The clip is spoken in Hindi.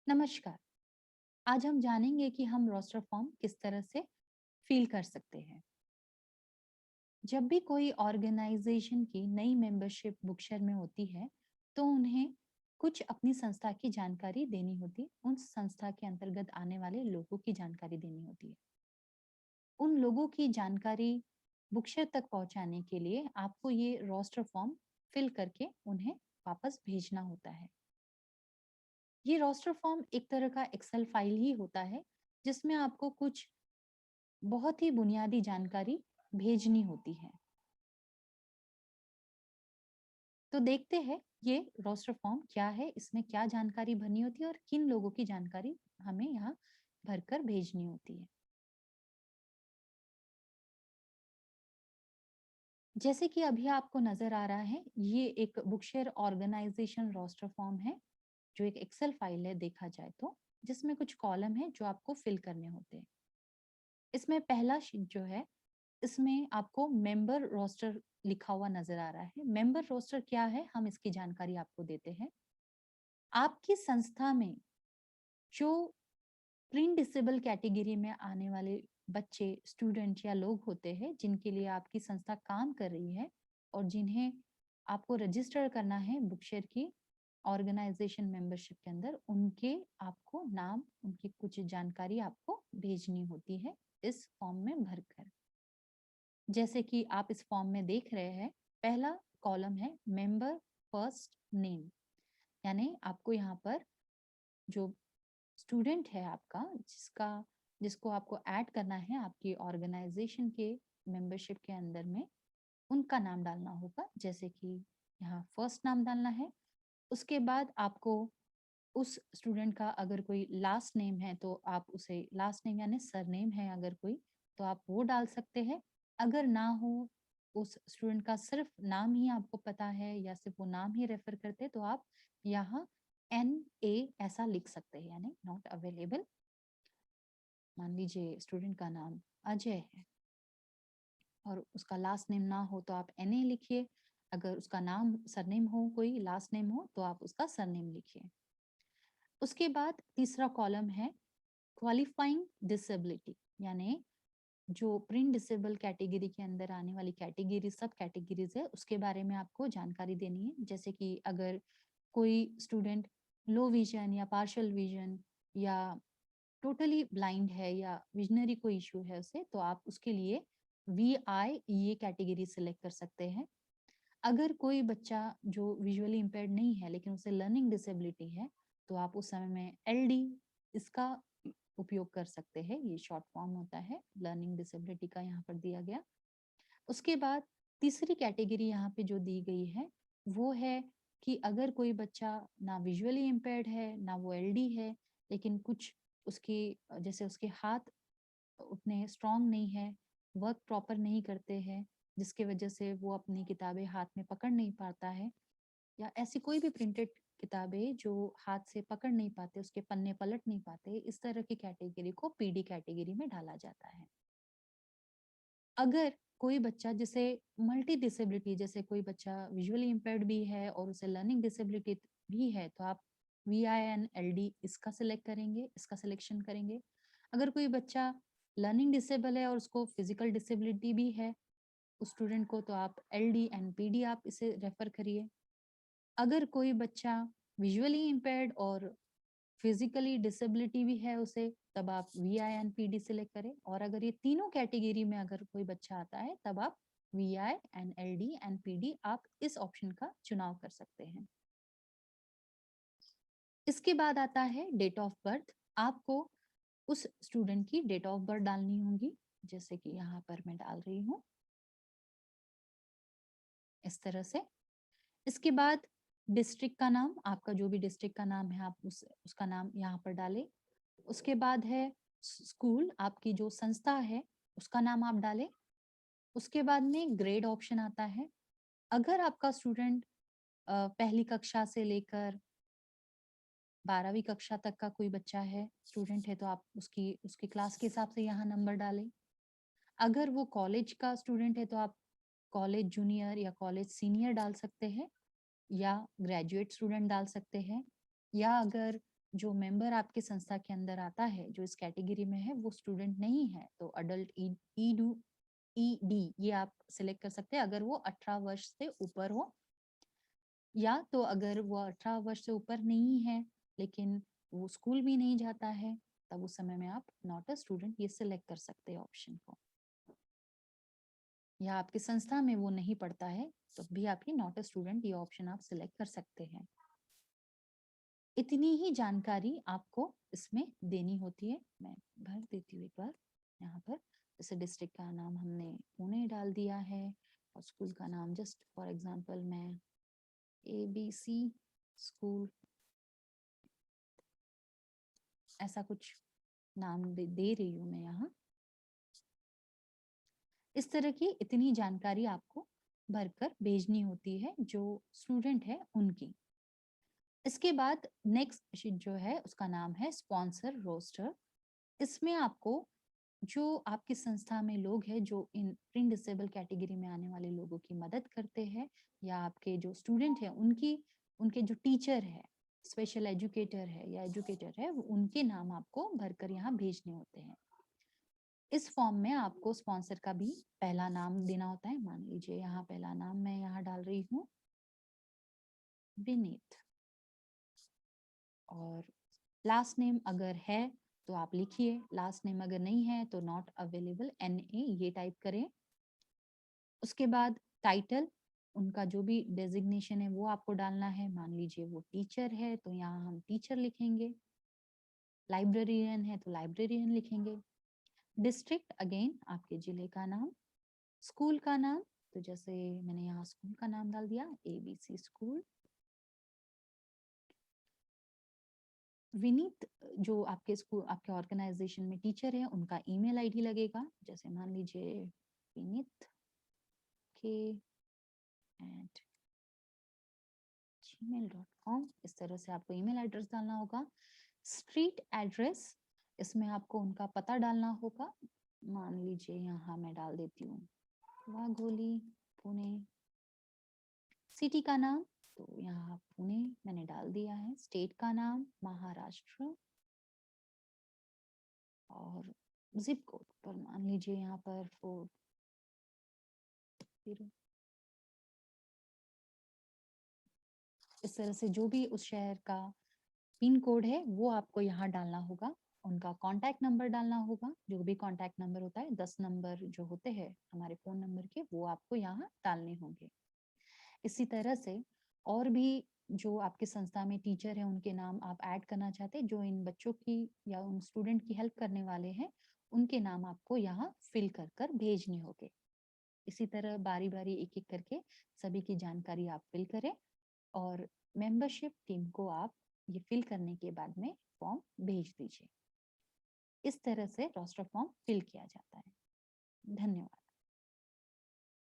नमस्कार। आज हम जानेंगे कि हम रोस्टर फॉर्म किस तरह से फिल कर सकते हैं। जब भी कोई ऑर्गेनाइजेशन की नई मेंबरशिप बुकशेयर में होती है, तो उन्हें कुछ अपनी संस्था की जानकारी देनी होती है। उन संस्था के अंतर्गत आने वाले लोगों की जानकारी देनी होती है। उन लोगों की जानकारी बुकशेयर तक पहुंचाने के लिए आपको ये रोस्टर फॉर्म फिल करके उन्हें वापस भेजना होता है। ये रोस्टर फॉर्म एक तरह का एक्सेल फाइल ही होता है, जिसमें आपको कुछ बहुत ही बुनियादी जानकारी भेजनी होती है। तो देखते हैं ये रोस्टर फॉर्म क्या है, इसमें क्या जानकारी भरनी होती है और किन लोगों की जानकारी हमें यहाँ भरकर भेजनी होती है। जैसे कि अभी आपको नजर आ रहा है, ये एक बुकशेयर ऑर्गेनाइजेशन रोस्टर फॉर्म है, जो एक एक्सेल फाइल है देखा जाए तो, जिसमें कुछ कॉलम है जो आपको फिल करने होते हैं। इसमें पहला शीट जो है, इसमें आपको मेंबर रोस्टर लिखा हुआ नजर आ रहा है। मेंबर रोस्टर क्या है, हम इसकी जानकारी आपको देते हैं। आपकी संस्था में जो प्रिंट डिसेबल कैटेगरी में आने वाले बच्चे, स्टूडेंट या लोग होते हैं, जिनके लिए आपकी संस्था काम कर रही है और जिन्हें आपको रजिस्टर करना है बुकशेयर की ऑर्गेनाइजेशन मेंबरशिप के अंदर, उनके आपको नाम, उनकी कुछ जानकारी आपको भेजनी होती है इस फॉर्म में भरकर। जैसे कि आप इस फॉर्म में देख रहे हैं, पहला कॉलम है मेंबर फर्स्ट नेम, यानी आपको यहाँ पर जो स्टूडेंट है आपका, जिसको आपको ऐड करना है आपकी ऑर्गेनाइजेशन के मेंबरशिप के अंदर में, उनका नाम डालना होगा। जैसे कि यहाँ फर्स्ट नाम डालना है। उसके बाद आपको उस स्टूडेंट का अगर कोई लास्ट नेम है तो आप उसे लास्ट नेम यानी सरनेम है अगर कोई, तो आप वो डाल सकते हैं। अगर ना हो, उस स्टूडेंट का सिर्फ नाम ही आपको पता है या सिर्फ वो नाम ही रेफर करते हैं, तो आप यहाँ NA ऐसा लिख सकते हैं, यानी नॉट अवेलेबल। मान लीजिए स्टूडेंट का नाम अजय है और उसका लास्ट नेम ना हो तो आप NA लिखिए। अगर उसका नाम सरनेम हो, कोई लास्ट नेम हो, तो आप उसका सरनेम लिखिए। उसके बाद तीसरा कॉलम है क्वालिफाइंग डिसेबिलिटी, यानी जो प्रिंट डिसेबल कैटेगरी के अंदर आने वाली कैटेगरी, सब कैटेगरीज है, उसके बारे में आपको जानकारी देनी है। जैसे कि अगर कोई स्टूडेंट लो विजन या पार्शियल विजन या टोटली ब्लाइंड है या विजनरी कोई इशू है उसे, तो आप उसके लिए VI ये कैटेगरी सिलेक्ट कर सकते हैं। अगर कोई बच्चा जो विजुअली इम्पेयर्ड नहीं है लेकिन उसे लर्निंग डिसेबिलिटी है, तो आप उस समय में LD इसका उपयोग कर सकते हैं। ये शॉर्ट फॉर्म होता है लर्निंग डिसेबिलिटी का, यहाँ पर दिया गया। उसके बाद तीसरी कैटेगरी यहाँ पे जो दी गई है, वो है कि अगर कोई बच्चा ना विजुअली इम्पेयर्ड है ना वो LD है, लेकिन कुछ उसके जैसे उसके हाथ उतने स्ट्रांग नहीं है, वर्क प्रॉपर नहीं करते हैं, जिसकी वजह से वो अपनी किताबें हाथ में पकड़ नहीं पाता है, या ऐसी कोई भी प्रिंटेड किताबें जो हाथ से पकड़ नहीं पाते, उसके पन्ने पलट नहीं पाते, इस तरह की कैटेगरी को PD कैटेगरी में डाला जाता है। अगर कोई बच्चा जिसे मल्टी डिसेबिलिटी, जैसे कोई बच्चा विजुअली इम्पेयर्ड भी है और उसे लर्निंग डिसेबिलिटी भी है, तो आप VIN LD इसका सिलेक्ट करेंगे, इसका सिलेक्शन करेंगे। अगर कोई बच्चा लर्निंग डिसेबल है और उसको फिजिकल डिसेबिलिटी भी है उस स्टूडेंट को, तो आप LD and PD आप इसे रेफर करिए। अगर कोई बच्चा विजुअली इम्पेयर्ड और फिजिकली डिसेबिलिटी भी है उसे, तब आप VI and PD सिलेक्ट करें। और अगर ये तीनों कैटेगरी में अगर कोई बच्चा आता है, तब आप VI and LD and PD आप इस ऑप्शन का चुनाव कर सकते हैं। इसके बाद आता है डेट ऑफ बर्थ। आपको उस स्टूडेंट की डेट ऑफ बर्थ डालनी होगी, जैसे कि यहाँ पर मैं डाल रही हूँ इस तरह से। इसके बाद डिस्ट्रिक्ट का नाम, आपका जो भी डिस्ट्रिक्ट का नाम है आप उसका नाम यहाँ पर डालें। उसके बाद है स्कूल, आपकी जो संस्था है उसका नाम आप डालें। उसके बाद में ग्रेड ऑप्शन आता है। अगर आपका स्टूडेंट पहली कक्षा से लेकर 12वीं कक्षा तक का कोई बच्चा है, स्टूडेंट है, तो आप उसकी उसकी क्लास के हिसाब से यहाँ नंबर डालें। अगर वो कॉलेज का स्टूडेंट है, तो आप कॉलेज जूनियर या कॉलेज सीनियर डाल सकते हैं, या ग्रेजुएट स्टूडेंट डाल सकते हैं। या अगर जो मेंबर आपके संस्था के अंदर आता है जो इस कैटेगरी में है वो स्टूडेंट नहीं है, तो अडल्ट ईडी ये आप सिलेक्ट कर सकते हैं अगर वो 18 वर्ष से ऊपर हो, या तो अगर वो 18 वर्ष से ऊपर नहीं है लेकिन वो स्कूल भी नहीं जाता है, तब उस समय में आप नॉट अ स्टूडेंट ये सिलेक्ट कर सकते हैं ऑप्शन को। या आपकी संस्था में वो नहीं पढ़ता है तो भी आपकी नॉट अ स्टूडेंट ये ऑप्शन आप सिलेक्ट कर सकते हैं। इतनी ही जानकारी आपको इसमें देनी होती है। मैं भर देती हूँ एक बार यहाँ पर। जैसे डिस्ट्रिक्ट का नाम हमने पुणे डाल दिया है और स्कूल का नाम जस्ट फॉर एग्जांपल मैं ABC स्कूल ऐसा कुछ नाम दे रही हूँ मैं यहाँ। इस तरह की इतनी जानकारी आपको भरकर भेजनी होती है जो स्टूडेंट है उनकी। इसके बाद नेक्स्ट शीट जो है उसका नाम है स्पॉन्सर रोस्टर। इसमें आपको जो आपकी संस्था में लोग हैं जो इन प्रिंट डिसेबल कैटेगरी में आने वाले लोगों की मदद करते हैं, या आपके जो स्टूडेंट है उनकी उनके जो टीचर है, स्पेशल एजुकेटर है या एजुकेटर है, उनके नाम आपको भरकर यहाँ भेजने होते हैं। इस फॉर्म में आपको स्पॉन्सर का भी पहला नाम देना होता है। मान लीजिए यहाँ पहला नाम मैं यहाँ डाल रही हूँ विनीत, और लास्ट नेम अगर है तो आप लिखिए, लास्ट नेम अगर नहीं है तो नॉट अवेलेबल NA ये टाइप करें। उसके बाद टाइटल, उनका जो भी डेजिग्नेशन है वो आपको डालना है। मान लीजिए वो टीचर है तो यहाँ हम टीचर लिखेंगे, लाइब्रेरियन है तो लाइब्रेरियन लिखेंगे। डिस्ट्रिक्ट अगेन आपके जिले का नाम, स्कूल का नाम तो जैसे मैंने यहाँ स्कूल का नाम डाल दिया ABC स्कूल। विनीत जो आपके स्कूल आपके ऑर्गेनाइजेशन में टीचर है उनका ईमेल आईडी लगेगा, जैसे मान लीजिए विनीत के @gmail.com। इस तरह से आपको ईमेल एड्रेस डालना होगा। स्ट्रीट एड्रेस, इसमें आपको उनका पता डालना होगा। मान लीजिए यहाँ मैं डाल देती हूँ वाघोली पुणे। सिटी का नाम तो यहाँ पुणे मैंने डाल दिया है। स्टेट का नाम महाराष्ट्र, और जिप कोड पर मान लीजिए यहाँ पर 40। इस तरह से जो भी उस शहर का पिन कोड है वो आपको यहाँ डालना होगा। उनका कांटेक्ट नंबर डालना होगा, जो भी कांटेक्ट नंबर होता है 10 नंबर जो होते हैं हमारे फोन नंबर के वो आपको यहाँ डालने होंगे। इसी तरह से और भी जो आपके संस्था में टीचर है उनके नाम आप ऐड करना चाहते हैं जो इन बच्चों की या उन स्टूडेंट की हेल्प करने वाले हैं, उनके नाम आपको यहाँ फिल कर कर भेजने होंगे। इसी तरह बारी बारी एक एक करके सभी की जानकारी आप फिल करें और मेंबरशिप टीम को आप ये फिल करने के बाद में फॉर्म भेज दीजिए। इस तरह से रोस्टर फॉर्म फिल किया जाता है। धन्यवाद।